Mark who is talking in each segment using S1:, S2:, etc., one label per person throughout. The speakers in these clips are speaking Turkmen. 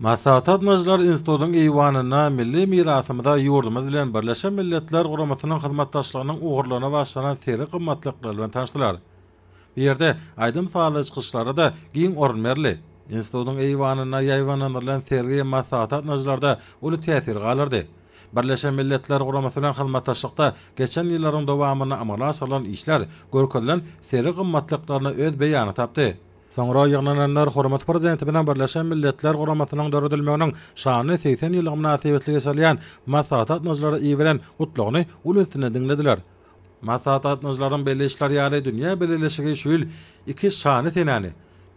S1: Maslahat Najlar Institutun eýwanyna milli mirasymyza ýurdumyz bilen Birleşen Milletler Guramasynyň hyzmatdaşlygynyň ugurlaryna başlanan seri gymmatlyklary bilen tanışdylar. Bu ýerde aýdym faly çykyşlary da giň orun berli. Institutun eýwanyna ýaýwanlandyrylan seri Maslahat Najlarda uly täsir galardy. Birleşen Milletler Guramasyny bilen hyzmatdaşlykda geçen ýyllaryň dowamyny amala asyrylan işler görkezlen seri gymmatlyklaryny öz beýany tapdy. Soňra ýygnananlar Hormat Prezidenti bilen Birleşen Milletler Guramasynyň döredilmeginiň şany 80 ýyllyk münasibetli geçirýän Maslahat Najlary iýilen gutlugyny ulusuna diňlediler. Maslahat Najlaryň belli işler ýaly dünýä belleşigi şuýl iki şany senäni.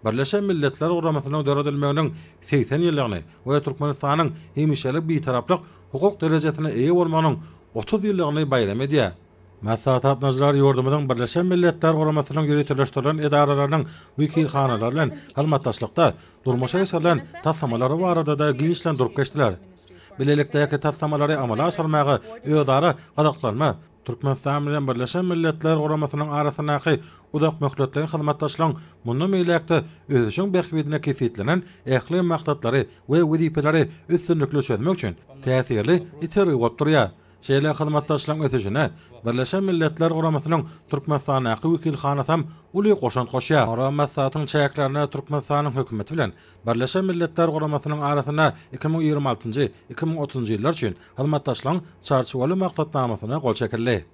S1: Birleşen Milletler Guramasynyň döredilmeginiň 80 ýyllygyny we Türkmenistanyň hemişelik bitaraplyk hukuk derejesine eýe bolmagynyň 30 ýyllygyny bayram edýär. Maslahat Najlary ýurdumyzyň Birleşen Milletler Guramasynyň ýürütüleşdirilen edaralarynyň wekilhanalary bilen halmatdaşlykda durmuşa ýetirlen tassamalary barada da giňişlen durup geçdiler. Bilelikdäki tassamalary amala asyrmagy öýdary gadaklanma Türkmenistan bilen Birleşen Milletler Guramasynyň arasyndaky udak möhletlerin hyzmatdaşlygyň mundan meýlekde öz üçin behbidine kefitlenen ähli maksatlary we wezipelary üstünlikle çözmek üçin täsirli iteri bolup durýar. Şeýle hyzmatdaşlygyň ötüşine Birleşen Milletler Guramasynyň Türkmenistanaky wekilhanasy uly goşan goşýar. Ora maslahatyň çäklerini Türkmenistanyň hökümeti bilen Birleşen Milletler Guramasynyň arasynda 2026-2030 ýyllar üçin hyzmatdaşlygyň çarşywaly maksatnamasyna gol çekildi.